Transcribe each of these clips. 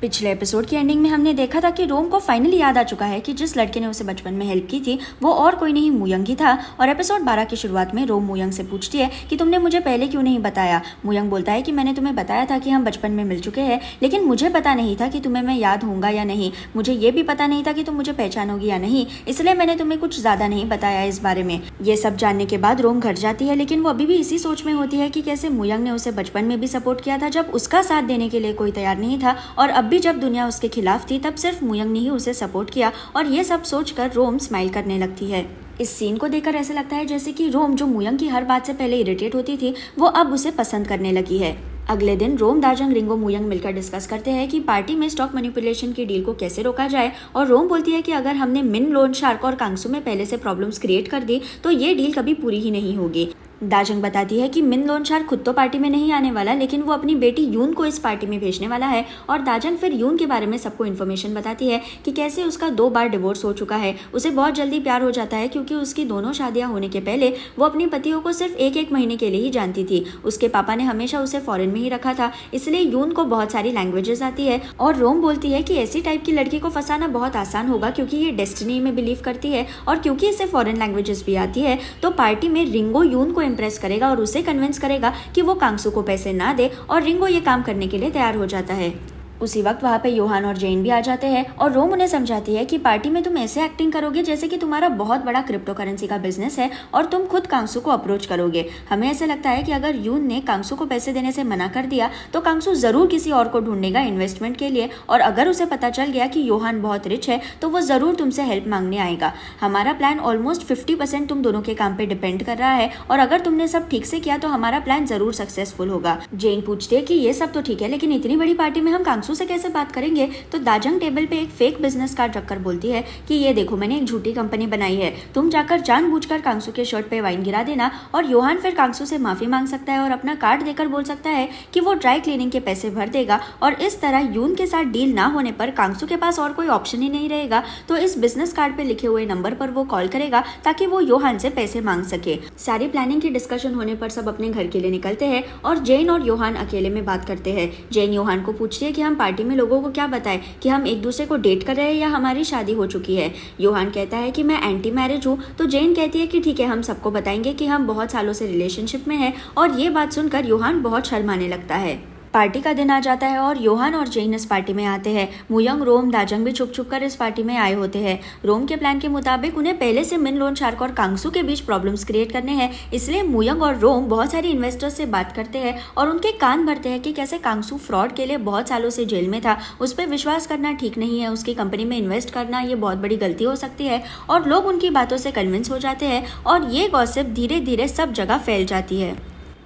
पिछले एपिसोड की एंडिंग में हमने देखा था कि रोम को फाइनली याद आ चुका है कि जिस लड़के ने उसे बचपन में हेल्प की थी वो और कोई नहीं मुयंग ही था। और एपिसोड 12 की शुरुआत में रोम मुयंग से पूछती है कि तुमने मुझे पहले क्यों नहीं बताया। मुयंग बोलता है कि मैंने तुम्हें बताया था कि हम बचपन में मिल चुके हैं, लेकिन मुझे पता नहीं था कि तुम्हें मैं याद होऊंगा या नहीं। मुझे ये भी पता नहीं था कि तुम मुझे पहचानोगी या नहीं, इसलिए मैंने तुम्हें कुछ ज्यादा नहीं बताया इस बारे में। ये सब जानने के बाद रोम घर जाती है, लेकिन वो अभी भी इसी सोच में होती है कि कैसे मुयंग ने उसे बचपन में भी सपोर्ट किया था जब उसका साथ देने के लिए कोई तैयार नहीं था, और अब भी जब दुनिया उसके खिलाफ थी तब सिर्फ मुयंग ने ही उसे सपोर्ट किया। और ये सब सोचकर रोम स्माइल करने लगती है। इस सीन को देखकर ऐसा लगता है जैसे कि रोम, जो मुयंग की हर बात से पहले इरिटेट होती थी, वो अब उसे पसंद करने लगी है। अगले दिन रोम, दाजंग, रिंगो, मुयंग मिलकर डिस्कस करते हैं कि पार्टी में स्टॉक मैनिपुलेशन की डील को कैसे रोका जाए। और रोम बोलती है कि अगर हमने मिन, लोन शार्क और कांगसू में पहले से प्रॉब्लम्स क्रिएट कर दी तो ये डील कभी पूरी ही नहीं होगी। दाजंग बताती है कि मिन लोन शार्क खुद तो पार्टी में नहीं आने वाला, लेकिन वो अपनी बेटी यून को इस पार्टी में भेजने वाला है। और दाजंग फिर यून के बारे में सबको इन्फॉर्मेशन बताती है कि कैसे उसका 2 बार डिवोर्स हो चुका है। उसे बहुत जल्दी प्यार हो जाता है क्योंकि उसकी दोनों शादियां होने के पहले वो अपनी पतियों को सिर्फ एक महीने के लिए ही जानती थी। उसके पापा ने हमेशा उसे फॉरेन में ही रखा था, इसलिए यून को बहुत सारी लैंग्वेजेस आती है। और रोम बोलती है कि ऐसी टाइप की लड़की को फंसाना बहुत आसान होगा क्योंकि ये डेस्टिनी में बिलीव करती है, और क्योंकि इसे फॉरेन लैंग्वेजेस भी आती है तो पार्टी में रिंगो यून को इम्प्रेस करेगा और उसे कन्विंस करेगा कि वो कांगसू को पैसे ना दे, और रिंगो ये काम करने के लिए तैयार हो जाता है। उसी वक्त वहाँ पे योहान और जेन भी आ जाते हैं और रोम उन्हें समझाती है कि पार्टी में तुम ऐसे एक्टिंग करोगे जैसे कि तुम्हारा बहुत बड़ा क्रिप्टो करेंसी का बिजनेस है और तुम खुद कांगसू को अप्रोच करोगे। हमें ऐसा लगता है कि अगर यून ने कांगसू को पैसे देने से मना कर दिया तो कांगसू जरूर किसी और को ढूंढेगा इन्वेस्टमेंट के लिए, और अगर उसे पता चल गया कि योहान बहुत रिच है तो वो जरूर तुमसे हेल्प मांगने आएगा। हमारा प्लान ऑलमोस्ट 50% तुम दोनों के काम पे डिपेंड कर रहा है, और अगर तुमने सब ठीक से किया तो हमारा प्लान जरूर सक्सेसफुल होगा। जेन पूछती है कि ये सब तो ठीक है, लेकिन इतनी बड़ी पार्टी में हम कांगसू से कैसे बात करेंगे। तो दाजंग टेबल पे एक फेक बिजनेस कार्ड रखकर बोलती है कि ये देखो, मैंने एक झूठी कंपनी बनाई है, तुम जाकर जानबूझकर कांगसू के शर्ट पे वाइन गिरा देना, और योहान फिर कांगसू से माफी मांग सकता है और अपना कार्ड देकर बोल सकता है कि वो ड्राई क्लीनिंग के पैसे भर देगा, और इस तरह यून के साथ डील ना होने पर कांगसू के पास और कोई ऑप्शन ही नहीं रहेगा। तो इस बिजनेस कार्ड पे लिखे हुए नंबर पर वो कॉल करेगा ताकि वो योहान से पैसे मांग सके। सारी प्लानिंग की डिस्कशन होने पर सब अपने घर के लिए निकलते हैं और जेन और योहान अकेले में बात करते हैं। जेन योहान को पूछती है कि हम पार्टी में लोगों को क्या बताएं कि हम एक दूसरे को डेट कर रहे हैं या हमारी शादी हो चुकी है। योहान कहता है कि मैं एंटी मैरिज हूँ, तो जेन कहती है कि ठीक है, हम सबको बताएंगे कि हम बहुत सालों से रिलेशनशिप में हैं। और ये बात सुनकर योहान बहुत शर्माने लगता है। पार्टी का दिन आ जाता है और योहान और जेन इस पार्टी में आते हैं। मुयंग, रोम, दाजंग भी छुप छुप कर इस पार्टी में आए होते हैं। रोम के प्लान के मुताबिक उन्हें पहले से मिन, लोन शार्क और कांगसू के बीच प्रॉब्लम्स क्रिएट करने हैं, इसलिए मुयंग और रोम बहुत सारे इन्वेस्टर्स से बात करते हैं और उनके कान भरते हैं कि कैसे कांगसू फ्रॉड के लिए बहुत सालों से जेल में था, उस पर विश्वास करना ठीक नहीं है, उसकी कंपनी में इन्वेस्ट करना ये बहुत बड़ी गलती हो सकती है। और लोग उनकी बातों से कन्विंस हो जाते हैं और ये गॉसिप धीरे धीरे सब जगह फैल जाती है।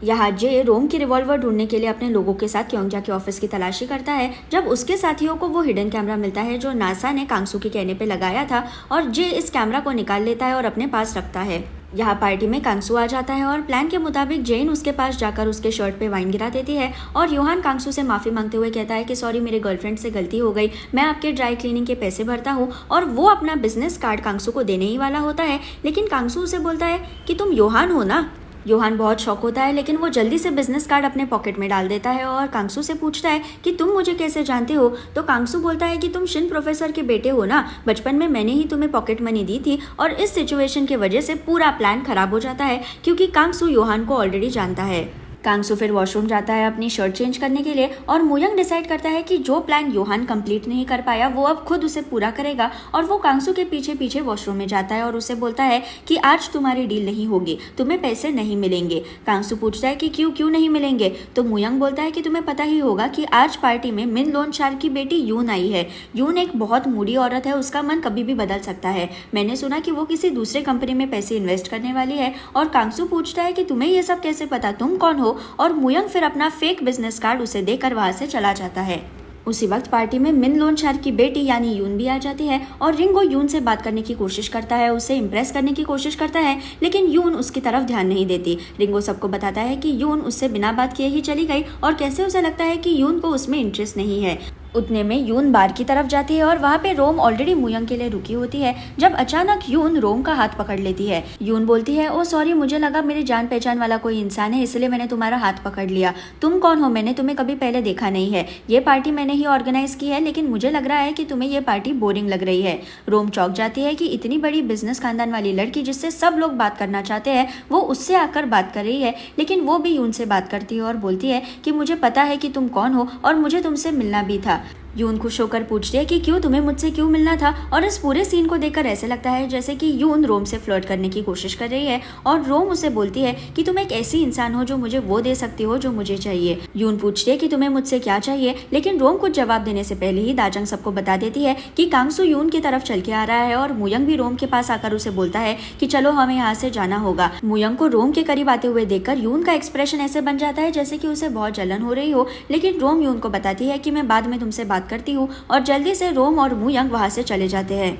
यहाँ जे रोम की रिवॉल्वर ढूंढने के लिए अपने लोगों के साथ क्योंजा के ऑफिस की तलाशी करता है, जब उसके साथियों को वो हिडन कैमरा मिलता है जो नासा ने कांगसू के कहने पे लगाया था, और जे इस कैमरा को निकाल लेता है और अपने पास रखता है। यहाँ पार्टी में कांगसू आ जाता है और प्लान के मुताबिक जेन उसके पास जाकर उसके शर्ट पे वाइन गिरा देती है, और योहान कांगसू से माफी मांगते हुए कहता है कि सॉरी, मेरे गर्लफ्रेंड से गलती हो गई, मैं आपके ड्राई क्लीनिंग के पैसे भरता हूँ। और वो अपना बिजनेस कार्ड कांगसू को देने ही वाला होता है, लेकिन कांगसू उसे बोलता है कि तुम योहान हो ना। योहान बहुत शॉक होता है, लेकिन वो जल्दी से बिजनेस कार्ड अपने पॉकेट में डाल देता है और कांगसू से पूछता है कि तुम मुझे कैसे जानते हो। तो कांगसू बोलता है कि तुम शिन प्रोफेसर के बेटे हो ना, बचपन में मैंने ही तुम्हें पॉकेट मनी दी थी। और इस सिचुएशन की वजह से पूरा प्लान खराब हो जाता है क्योंकि कांगसू योहान को ऑलरेडी जानता है। कांगसू फिर वॉशरूम जाता है अपनी शर्ट चेंज करने के लिए, और मुयंग डिसाइड करता है कि जो प्लान योहान कंप्लीट नहीं कर पाया वो अब खुद उसे पूरा करेगा, और वो कांगसू के पीछे पीछे वॉशरूम में जाता है और उसे बोलता है कि आज तुम्हारी डील नहीं होगी, तुम्हें पैसे नहीं मिलेंगे। कांगसू पूछता है कि क्यों नहीं मिलेंगे, तो मुयंग बोलता है कि तुम्हें पता ही होगा कि आज पार्टी में मिन लोन शार्क की बेटी यून आई है। यून एक बहुत मूडी औरत है, उसका मन कभी भी बदल सकता है। मैंने सुना कि वो किसी दूसरे कंपनी में पैसे इन्वेस्ट करने वाली है। और कांगसू पूछता है कि तुम्हें ये सब कैसे पता, तुम कौन हो। और मुयंग फिर अपना फेक बिजनेस कार्ड उसे देकर वहां से चला जाता है। उसी वक्त पार्टी में मिन लोन शार्क की बेटी यानी यून भी आ जाती है, और रिंगो यून से बात करने की कोशिश करता है, उसे इम्प्रेस करने की कोशिश करता है, लेकिन यून उसकी तरफ ध्यान नहीं देती। रिंगो सबको बताता है कि यून उससे बिना बात किए ही चली गई और कैसे उसे लगता है कि यून को उसमें इंटरेस्ट नहीं है। उतने में यून बार की तरफ जाती है और वहाँ पे रोम ऑलरेडी मुयंग के लिए रुकी होती है, जब अचानक यून रोम का हाथ पकड़ लेती है। यून बोलती है, ओ सॉरी, मुझे लगा मेरे जान पहचान वाला कोई इंसान है, इसलिए मैंने तुम्हारा हाथ पकड़ लिया। तुम कौन हो? मैंने तुम्हें कभी पहले देखा नहीं है। ये पार्टी मैंने ही ऑर्गेनाइज की है, लेकिन मुझे लग रहा है कि तुम्हें ये पार्टी बोरिंग लग रही है। रोम चौंक जाती है कि इतनी बड़ी बिजनेस खानदान वाली लड़की जिससे सब लोग बात करना चाहते हैं, वो उससे आकर बात कर रही है। लेकिन वो भी यून से बात करती है और बोलती है कि मुझे पता है कि तुम कौन हो और मुझे तुमसे मिलना भी था। यून खुश होकर पूछती है कि क्यों, तुम्हें मुझसे क्यों मिलना था? और इस पूरे सीन को देखकर ऐसे लगता है जैसे कि यून रोम से फ्लर्ट करने की कोशिश कर रही है और रोम उसे बोलती है कि तुम एक ऐसी इंसान हो जो मुझे वो दे सकती हो जो मुझे चाहिए। यून पूछती है कि तुम्हें मुझसे क्या चाहिए, लेकिन रोम कुछ जवाब देने से पहले ही दाजंग सबको बता देती है कि कांगसू यून की तरफ चल के आ रहा है और मुयंग भी रोम के पास आकर उसे बोलता है कि चलो हमें यहाँ से जाना होगा। मुयंग को रोम के करीब आते हुए देखकर यून का एक्सप्रेशन ऐसे बन जाता है जैसे कि उसे बहुत जलन हो रही हो, लेकिन रोम यून को बताती है कि मैं बाद में तुमसे बात करती हूँ और जल्दी से रोम और मुयंग वहां से चले जाते हैं।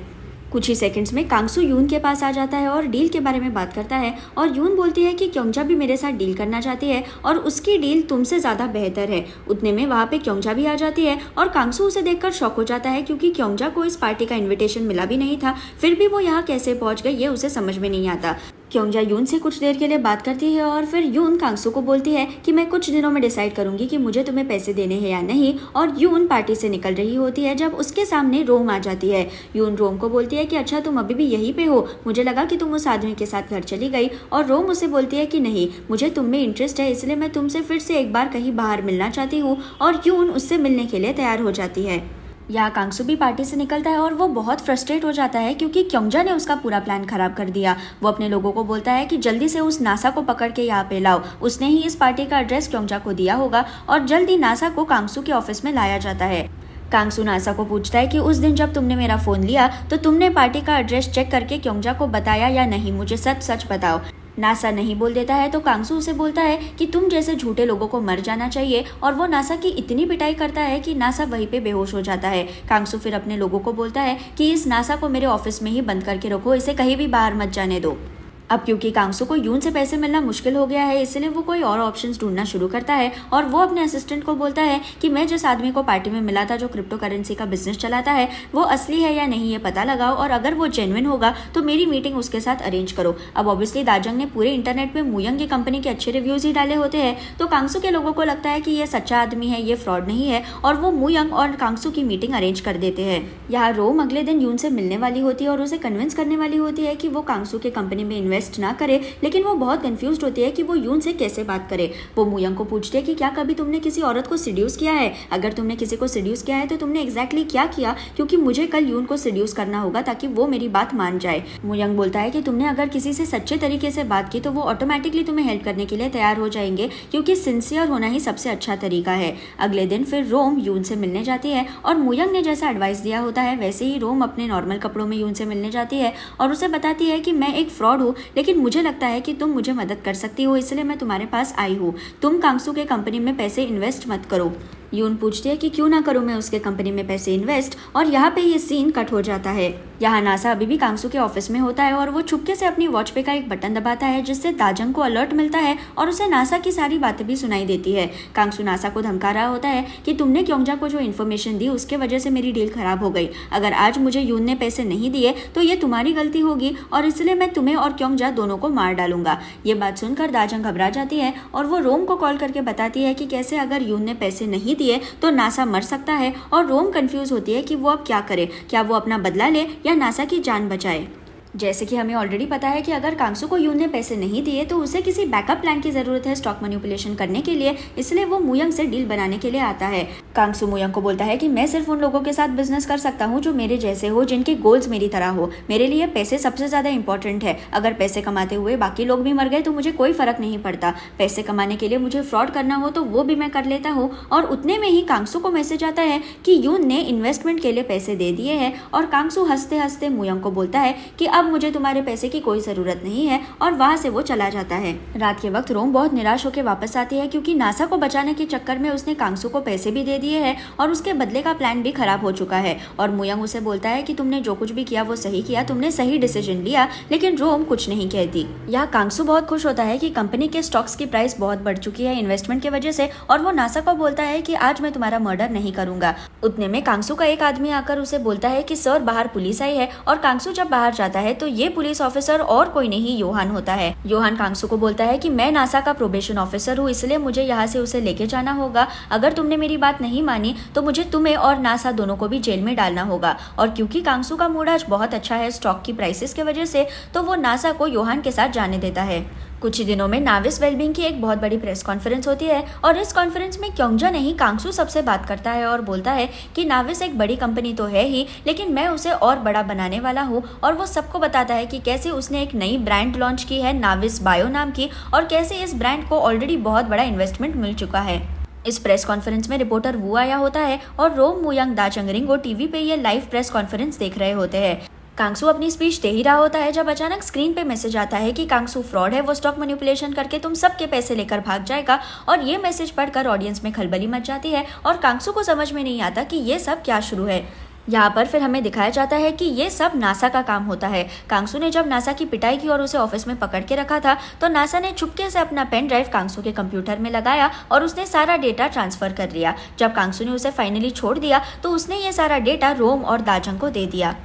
कुछ ही सेकंड्स में कांगसू यून के पास आ जाता है और डील के बारे में बात करता है और यून बोलती है कि क्योंजा भी मेरे साथ डील करना चाहती है और उसकी डील तुमसे ज़्यादा बेहतर है। उतने में वहाँ पे क्योंजा भी आ जाती है और कांगसू उसे देखकर शॉक हो जाता है क्योंकि क्योंजा को इस पार्टी का इन्विटेशन मिला भी नहीं था, फिर भी वो यहाँ कैसे पहुँच गई ये उसे समझ में नहीं आता। क्योंजा यून से कुछ देर के लिए बात करती है और फिर यून कांगसू को बोलती है कि मैं कुछ दिनों में डिसाइड करूंगी कि मुझे तुम्हें पैसे देने हैं या नहीं, और यून पार्टी से निकल रही होती है जब उसके सामने रोम आ जाती है। यून रोम को बोलती है कि अच्छा तुम अभी भी यहीं पे हो, मुझे लगा कि तुम उस आदमी के साथ घर चली गई। और रोम उसे बोलती है कि नहीं, मुझे तुम में इंटरेस्ट है, इसलिए मैं तुमसे फिर से एक बार कहीं बाहर मिलना चाहती हूँ। और यून उससे मिलने के लिए तैयार हो जाती है। यहाँ कांगसू भी पार्टी से निकलता है और वो बहुत फ्रस्ट्रेट हो जाता है क्योंकि क्योंजा ने उसका पूरा प्लान खराब कर दिया। वो अपने लोगों को बोलता है कि जल्दी से उस नासा को पकड़ के यहाँ पे लाओ। उसने ही इस पार्टी का एड्रेस क्योंजा को दिया होगा और जल्दी नासा को कांगसू के ऑफिस में लाया जाता है। कांगसू नासा को पूछता है कि उस दिन जब तुमने मेरा फोन लिया तो तुमने पार्टी का एड्रेस चेक करके क्योंजा को बताया या नहीं, मुझे सच सच बताओ। नासा नहीं बोल देता है तो कांगसू उसे बोलता है कि तुम जैसे झूठे लोगों को मर जाना चाहिए, और वो नासा की इतनी पिटाई करता है कि नासा वहीं पे बेहोश हो जाता है। कांगसू फिर अपने लोगों को बोलता है कि इस नासा को मेरे ऑफिस में ही बंद करके रखो, इसे कहीं भी बाहर मत जाने दो। अब क्योंकि कांगसू को यून से पैसे मिलना मुश्किल हो गया है, इसलिए वो कोई और ऑप्शंस ढूंढना शुरू करता है और वो अपने असिस्टेंट को बोलता है कि मैं जिस आदमी को पार्टी में मिला था जो क्रिप्टो करेंसी का बिजनेस चलाता है वो असली है या नहीं ये पता लगाओ, और अगर वो जेन्युइन होगा तो मेरी मीटिंग उसके साथ अरेंज करो। अब ऑब्वियसली दाजंग ने पूरे इंटरनेट में मुयंग की कंपनी के अच्छे रिव्यूज ही डाले होते हैं, तो कांगसू के लोगों को लगता है कि ये सच्चा आदमी है, ये फ्रॉड नहीं है, और वो मुयंग और कांगसू की मीटिंग अरेंज कर देते हैं। यहाँ रोम अगले दिन यून से मिलने वाली होती है और उसे कन्विंस करने वाली होती है कि वो कांगसू के कंपनी में इन्वेस्ट ना करे, लेकिन वो बहुत कंफ्यूज्ड होती है कि वो यून से कैसे बात करे। वो मुयंग को पूछती है कि क्या कभी तुमने किसी औरत को सिड्यूस किया है? अगर तुमने किसी को सिड्यूस किया है तो तुमने एग्जैक्टली क्या किया, क्योंकि मुझे कल यून को सिड्यूस करना होगा ताकि वो मेरी बात मान जाए। मुयंग बोलता है कि तुमने अगर किसी से सच्चे तरीके से बात की तो वो ऑटोमेटिकली तुम्हें हेल्प करने के लिए तैयार हो जाएंगे, क्योंकि सिंसियर होना ही सबसे अच्छा तरीका है। अगले दिन फिर रोम यून से मिलने जाती है और मुयंग ने जैसा एडवाइस दिया होता है वैसे ही रोम अपने नॉर्मल कपड़ों में यून से मिलने जाती है और उसे बताती है कि मैं एक फ्रॉड हूँ, लेकिन मुझे लगता है कि तुम मुझे मदद कर सकती हो, इसलिए मैं तुम्हारे पास आई हूँ। तुम कांगसू के कंपनी में पैसे इन्वेस्ट मत करो। यून पूछती है कि क्यों ना करूं मैं उसके कंपनी में पैसे इन्वेस्ट, और यहाँ पे ये सीन कट हो जाता है। यहाँ नासा अभी भी कांगसू के ऑफिस में होता है और वो चुपके से अपनी वॉच पे का एक बटन दबाता है जिससे दाजंग को अलर्ट मिलता है और उसे नासा की सारी बातें भी सुनाई देती है। कांगसू नासा को धमका रहा होता है कि तुमने क्योंजा को जो इन्फॉर्मेशन दी उसके वजह से मेरी डील खराब हो गई। अगर आज मुझे यून ने पैसे नहीं दिए तो ये तुम्हारी गलती होगी और इसलिए मैं तुम्हें और क्योंजा दोनों को मार डालूंगा। ये बात सुनकर दाजंग घबरा जाती है और वो रोम को कॉल करके बताती है कि कैसे अगर यून ने पैसे नहीं दिए तो नासा मर सकता है, और रोम कंफ्यूज होती है कि वो अब क्या करे, क्या वो अपना बदला ले या नासा की जान बचाए। जैसे कि हमें ऑलरेडी पता है कि अगर कांगसू को यून ने पैसे नहीं दिए तो उसे किसी बैकअप प्लान की जरूरत है स्टॉक मैनिपुलेशन करने के लिए, इसलिए वो मुयंग से डील बनाने के लिए आता है। कांगसू मुयंग को बोलता है कि मैं सिर्फ उन लोगों के साथ बिजनेस कर सकता हूँ जो मेरे जैसे हो, जिनके गोल्स मेरी तरह हो। मेरे लिए पैसे सबसे ज्यादा इंपॉर्टेंट है। अगर पैसे कमाते हुए बाकी लोग भी मर गए तो मुझे कोई फर्क नहीं पड़ता। पैसे कमाने के लिए मुझे फ्रॉड करना हो तो वो भी मैं कर लेता हूँ। और उतने में ही कांगसू को मैसेज आता है कि यून ने इन्वेस्टमेंट के लिए पैसे दे दिए हैं, और कांगसू हंसते हंसते मुयंग को बोलता है कि अब मुझे तुम्हारे पैसे की कोई जरूरत नहीं है, और वहां से वो चला जाता है। रात के वक्त रोम बहुत निराश होकर वापस आती है क्योंकि नासा को बचाने के चक्कर में उसने कांगसू को पैसे भी दे दिए हैं और उसके बदले का प्लान भी खराब हो चुका है। और मुयंग उसे बोलता है कि तुमने जो कुछ भी किया वो सही किया, तुमने सही डिसीजन लिया, लेकिन रोम कुछ नहीं कहती। यहाँ कांगसू बहुत खुश होता है कि कंपनी के स्टॉक्स की प्राइस बहुत बढ़ चुकी है इन्वेस्टमेंट की वजह से, और वो नासा को बोलता है कि आज मैं तुम्हारा मर्डर नहीं करूंगा। उतने में कांगसू का एक आदमी आकर उसे बोलता है कि सर बाहर पुलिस आई है। और कांगसू जब बाहर जाता है तो ये पुलिस ऑफिसर और कोई नहीं योहान होता है। योहान कांगसू को बोलता है कि मैं नासा का प्रोबेशन ऑफिसर हूँ, इसलिए मुझे यहाँ से उसे लेके जाना होगा। अगर तुमने मेरी बात नहीं मानी तो मुझे तुम्हें और नासा दोनों को भी जेल में डालना होगा। और क्योंकि कांगसू का मूड आज बहुत अच्छा है स्टॉक की प्राइसेस की वजह से, तो वो नासा को योहान के साथ जाने देता है। कुछ ही दिनों में नाविस वेलबींग की एक बहुत बड़ी प्रेस कॉन्फ्रेंस होती है और इस कॉन्फ्रेंस में क्योंजा नहीं कांगसू सबसे बात करता है और बोलता है कि नाविस एक बड़ी कंपनी तो है ही, लेकिन मैं उसे और बड़ा बनाने वाला हूँ। और वो सबको बताता है कि कैसे उसने एक नई ब्रांड लॉन्च की है नाविस बायो नाम की, और कैसे इस ब्रांड को ऑलरेडी बहुत बड़ा इन्वेस्टमेंट मिल चुका है। इस प्रेस कॉन्फ्रेंस में रिपोर्टर वू आया होता है और रोम मुयंग दा चंगरिंगो टीवी पे ये लाइव प्रेस कॉन्फ्रेंस देख रहे होते हैं। कांगसू अपनी स्पीच दे ही रहा होता है जब अचानक स्क्रीन पे मैसेज आता है कि कांगसू फ्रॉड है, वो स्टॉक मैनिपुलेशन करके तुम सबके पैसे लेकर भाग जाएगा। और ये मैसेज पढ़कर ऑडियंस में खलबली मच जाती है और कांगसू को समझ में नहीं आता कि ये सब क्या शुरू है। यहाँ पर फिर हमें दिखाया जाता है कि ये सब नासा का काम होता है। कांगसू ने जब नासा की पिटाई की और उसे ऑफिस में पकड़ के रखा था, तो नासा ने चुपके से अपना पेन ड्राइव कांगसू के कंप्यूटर में लगाया और उसने सारा डेटा ट्रांसफर कर लिया। जब कांगसू ने उसे फाइनली छोड़ दिया तो उसने ये सारा डेटा रोम और दाजंग को दे दिया।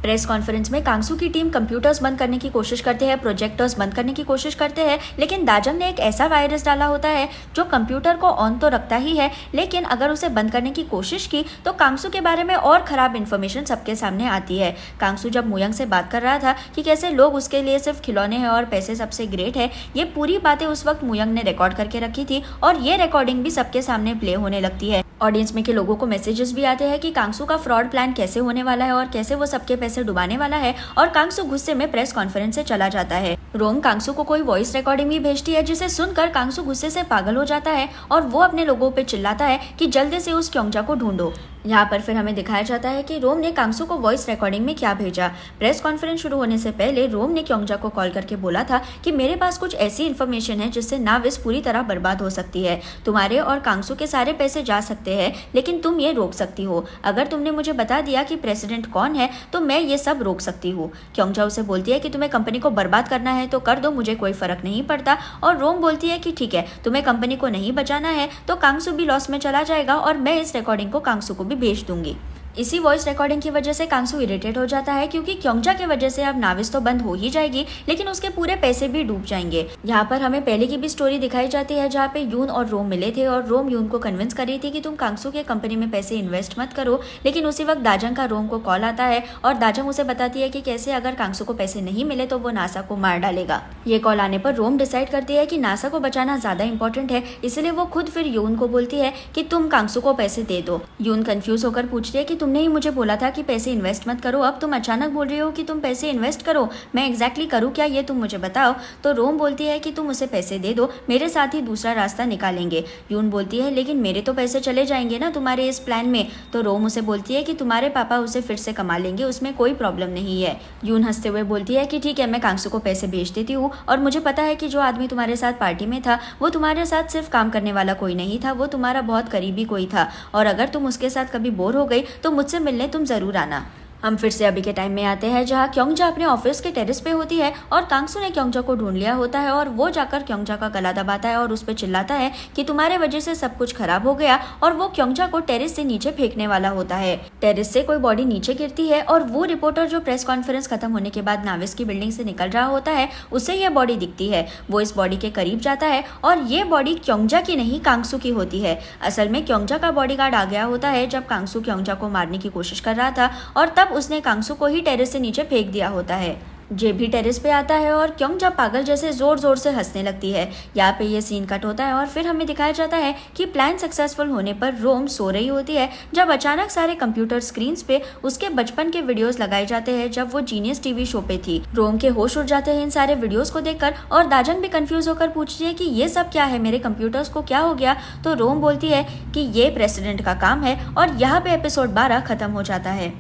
प्रेस कॉन्फ्रेंस में कांगसू की टीम कंप्यूटर्स बंद करने की कोशिश करते हैं, प्रोजेक्टर्स बंद करने की कोशिश करते हैं, लेकिन दाजंग ने एक ऐसा वायरस डाला होता है जो कंप्यूटर को ऑन तो रखता ही है, लेकिन अगर उसे बंद करने की कोशिश की तो कांगसू के बारे में और खराब इन्फॉर्मेशन सबके सामने आती है। कांगसू जब मुयंग से बात कर रहा था कि कैसे लोग उसके लिए सिर्फ खिलौने हैं और पैसे सबसे ग्रेट है, ये पूरी बातें उस वक्त मुयंग ने रिकॉर्ड करके रखी थी और ये रिकॉर्डिंग भी सबके सामने प्ले होने लगती है। ऑडियंस में के लोगों को मैसेजेस भी आते हैं कि कांगसू का फ्रॉड प्लान कैसे होने वाला है और कैसे वो सबके पैसे डुबाने वाला है, और कांगसू गुस्से में प्रेस कॉन्फ्रेंस से चला जाता है। रोम कांगसू को कोई वॉइस रिकॉर्डिंग भी भेजती है जिसे सुनकर कांगसू गुस्से से पागल हो जाता है और वो अपने लोगों पे चिल्लाता है कि जल्दी से उस क्योंजा को ढूंढो। यहाँ पर फिर हमें दिखाया जाता है कि रोम ने कांगसू को वॉइस रिकॉर्डिंग में क्या भेजा। प्रेस कॉन्फ्रेंस शुरू होने से पहले रोम ने क्योंजा को कॉल करके बोला था कि मेरे पास कुछ ऐसी इन्फॉर्मेशन है जिससे नाविस पूरी तरह बर्बाद हो सकती है। तुम्हारे और कांगसू के सारे पैसे जा सकते हैं, लेकिन तुम ये रोक सकती हो। अगर तुमने मुझे बता दिया कि प्रेसिडेंट कौन है तो मैं ये सब रोक सकती हूँ। क्योंजा उसे बोलती है कि तुम्हें कंपनी को बर्बाद करना है तो कर दो, मुझे कोई फर्क नहीं पड़ता। और रोम बोलती है कि ठीक है, तुम्हें कंपनी को नहीं बचाना है तो कांगसू भी लॉस में चला जाएगा और मैं इस रिकॉर्डिंग को कांगसू को भी भेज दूंगी। इसी वॉइस रिकॉर्डिंग की वजह से कांगसू इरिटेट हो जाता है क्योंकि क्योंजा की वजह से अब नाविस तो बंद हो ही जाएगी, लेकिन उसके पूरे पैसे भी डूब जाएंगे। यहाँ पर हमें पहले की भी स्टोरी दिखाई जाती है जहाँ पे यून और रोम मिले थे और रोम यून को कन्विंस कर रही थी कि तुम कांगसू के कंपनी में पैसे इन्वेस्ट मत करो, लेकिन उसी वक्त दाजंग का रोम को कॉल आता है और दाजंग उसे बताती है कि कैसे अगर कांगसू को पैसे नहीं मिले तो वो नासा को मार डालेगा। ये कॉल आने पर रोम डिसाइड करती है कि नासा को बचाना ज्यादा इंपॉर्टेंट है, इसलिए वो खुद फिर यून को बोलती है कि तुम कांगसू को पैसे दे दो। यून कंफ्यूज होकर पूछती है कि तुमने ही मुझे बोला था कि पैसे इन्वेस्ट मत करो, अब तुम अचानक बोल रही हो कि तुम पैसे इन्वेस्ट करो, मैं एग्जैक्टली करूँ क्या ये तुम मुझे बताओ। तो रोम बोलती है कि तुम उसे पैसे दे दो, मेरे साथ ही दूसरा रास्ता निकालेंगे। यून बोलती है लेकिन मेरे तो पैसे चले जाएंगे ना तुम्हारे इस प्लान में। तो रोम उसे बोलती है कि तुम्हारे पापा उसे फिर से कमा लेंगे, उसमें कोई प्रॉब्लम नहीं है। यून हंसते हुए बोलती है कि ठीक है, मैं कांगसू को पैसे भेज देती हूँ और मुझे पता है कि जो आदमी तुम्हारे साथ पार्टी में था वो तुम्हारे साथ सिर्फ काम करने वाला कोई नहीं था, वो तुम्हारा बहुत करीबी कोई था, और अगर तुम उसके साथ कभी बोर हो गई तो मुझसे मिलने तुम जरूर आना। हम फिर से अभी के टाइम में आते हैं जहाँ क्योंजा अपने ऑफिस के टेरेस पे होती है और कांगसू ने क्योंजा को ढूंढ लिया होता है और वो जाकर क्योंजा का गला दबाता है और उस पर चिल्लाता है कि तुम्हारे वजह से सब कुछ खराब हो गया, और वो क्योंजा को टेरेस से नीचे फेंकने वाला होता है। टेरेस से कोई बॉडी नीचे गिरती है और वो रिपोर्टर जो प्रेस कॉन्फ्रेंस खत्म होने के बाद नाविस की बिल्डिंग से निकल रहा होता है उसे ये बॉडी दिखती है। वो इस बॉडी के करीब जाता है और ये बॉडी क्योंजा की नहीं कांगसू की होती है। असल में क्योंजा का बॉडीगार्ड आ गया होता है जब कांगसू क्योंजा को मारने की कोशिश कर रहा था और तब उसने कांगसू को ही टेरेस से नीचे फेंक दिया होता है। जे भी टेरेस पे आता है और क्योंजा पागल जैसे जोर जोर से हंसने लगती है। यहाँ पे ये सीन कट होता है और फिर हमें दिखाया जाता है कि प्लान सक्सेसफुल होने पर रोम सो रही होती है जब अचानक सारे कंप्यूटर स्क्रीन पे उसके बचपन के वीडियोस लगाए जाते हैं जब वो जीनियस टीवी शो पे थी। रोम के होश उड़ जाते हैं इन सारे वीडियोस को देखकर और दाजंग भी कंफ्यूज होकर पूछती है कि ये सब क्या है, मेरे कंप्यूटर्स को क्या हो गया। तो रोम बोलती है कि ये प्रेसिडेंट का काम है और यहाँ पे एपिसोड 12 खत्म हो जाता है।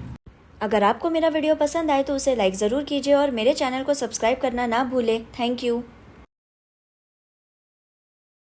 अगर आपको मेरा वीडियो पसंद आए तो उसे लाइक ज़रूर कीजिए और मेरे चैनल को सब्सक्राइब करना ना भूलें। Thank you.